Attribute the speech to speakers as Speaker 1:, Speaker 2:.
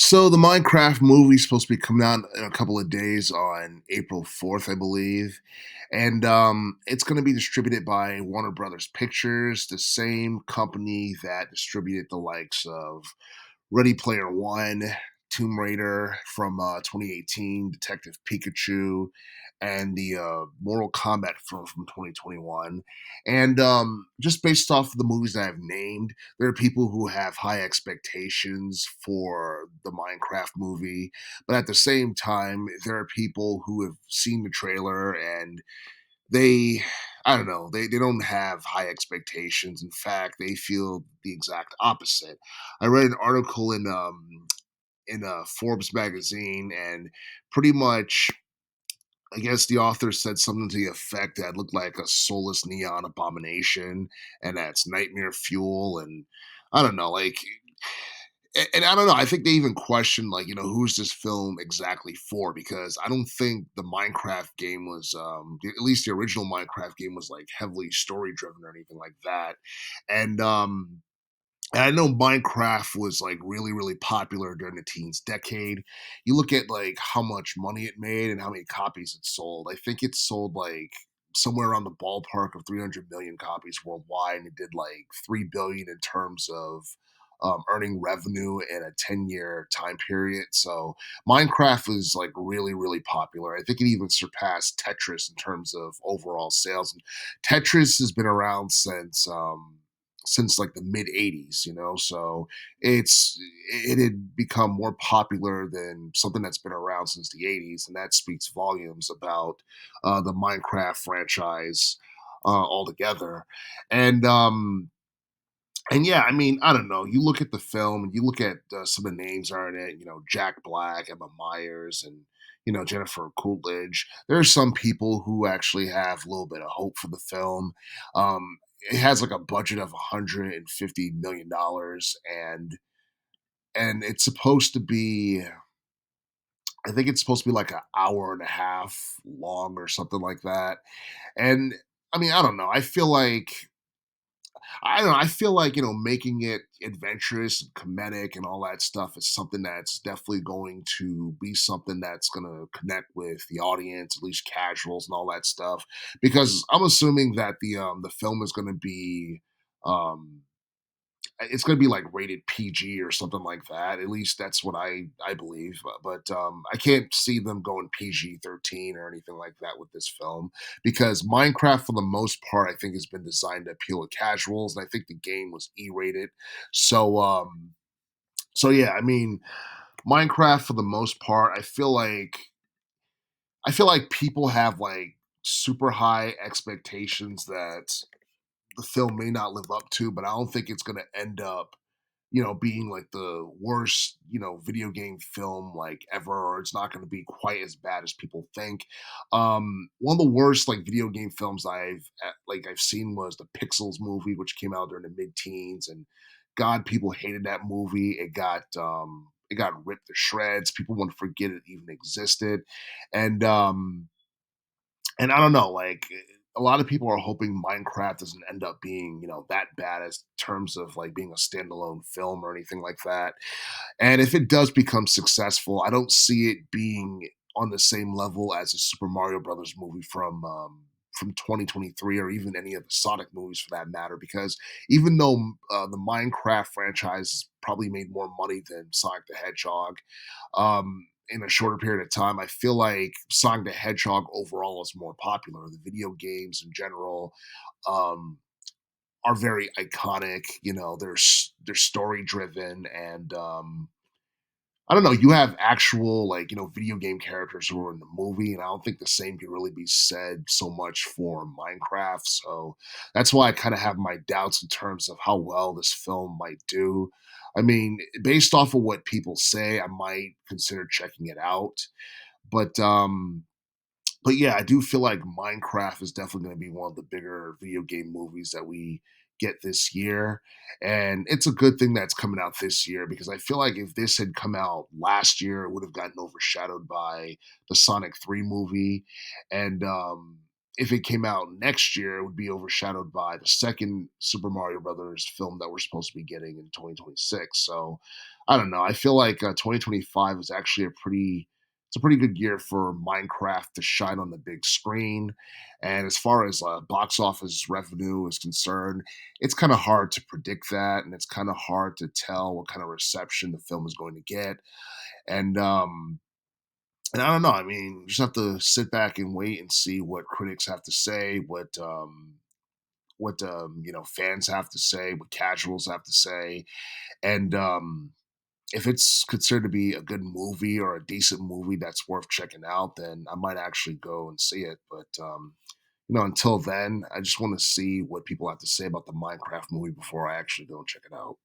Speaker 1: So the Minecraft movie is supposed to be coming out in a couple of days on April 4th, I believe. And it's going to be distributed by Warner Brothers Pictures, the same company that distributed the likes of Ready Player One, Tomb Raider from 2018, Detective Pikachu, and the Mortal Kombat film from 2021. And just based off of the movies that I've named, there are people who have high expectations for the Minecraft movie, but at the same time, there are people who have seen the trailer and they I don't know, they don't have high expectations. In fact, they feel the exact opposite. I read an article in Forbes magazine, and pretty much I guess the author said something to the effect that looked like a soulless neon abomination, and that's nightmare fuel. And I don't know, like, and I don't know. I think they even questioned, like, who's this film exactly for? Because I don't think the Minecraft game was, at least the original Minecraft game was like heavily story driven or anything like that. And and I know Minecraft was like really, really popular during the teens decade. You look at like how much money it made and how many copies it sold. I think it sold like somewhere around the ballpark of 300 million copies worldwide, and it did like 3 billion in terms of earning revenue in a 10-year time period. So Minecraft is like really, really popular. I think it even surpassed Tetris in terms of overall sales. And Tetris has been around since like the mid 80s, so it had become more popular than something that's been around since the 80s, and that speaks volumes about the Minecraft franchise altogether. And um and yeah, I mean, I don't know. You look at the film and you look at some of the names are in it, Jack Black, Emma Myers, and Jennifer Coolidge. There are some people who actually have a little bit of hope for the film. It has like a budget of $150 million, and it's supposed to be. I think it's supposed to be like an hour and a half long or something like that. And I mean, I don't know. I don't know. I feel like, making it adventurous and comedic and all that stuff is something that's definitely going to be something that's going to connect with the audience, at least casuals and all that stuff. Because I'm assuming that the film is going to be um it's going to be like rated PG or something like that. At least that's what I believe. But I can't see them going PG-13 or anything like that with this film, because Minecraft, for the most part, I think has been designed to appeal to casuals, and I think the game was E-rated. So yeah, I mean, Minecraft for the most part, I feel like people have like super high expectations that the film may not live up to, but I don't think it's going to end up being like the worst, video game film like ever, or it's not going to be quite as bad as people think. One of the worst like video game films I've seen was the Pixels movie, which came out during the mid-teens, and God, people hated that movie. It got ripped to shreds. People want to forget it even existed, and and I don't know, like, a lot of people are hoping Minecraft doesn't end up being, that bad as terms of like being a standalone film or anything like that. And if it does become successful, I don't see it being on the same level as a Super Mario Brothers movie from 2023, or even any of the Sonic movies for that matter. Because even though the Minecraft franchise probably made more money than Sonic the Hedgehog, in a shorter period of time, I feel like Sonic the Hedgehog overall is more popular. The video games in general um, are very iconic. They're story driven, and I don't know. You have actual like video game characters who are in the movie, and I don't think the same can really be said so much for Minecraft. So that's why I kind of have my doubts in terms of how well this film might do. I mean, based off of what people say, I might consider checking it out. But yeah, I do feel like Minecraft is definitely going to be one of the bigger video game movies that we get this year. And it's a good thing that's coming out this year, because I feel like if this had come out last year, it would have gotten overshadowed by the Sonic 3 movie. And if it came out next year, it would be overshadowed by the second Super Mario Brothers film that we're supposed to be getting in 2026. So I don't know. I feel like 2025 is actually it's a pretty good year for Minecraft to shine on the big screen. And as far as box office revenue is concerned, it's kind of hard to predict that, and it's kind of hard to tell what kind of reception the film is going to get. And and I don't know. I mean, you just have to sit back and wait and see what critics have to say, what fans have to say, what casuals have to say, and if it's considered to be a good movie or a decent movie that's worth checking out, then I might actually go and see it. But until then, I just want to see what people have to say about the Minecraft movie before I actually go and check it out.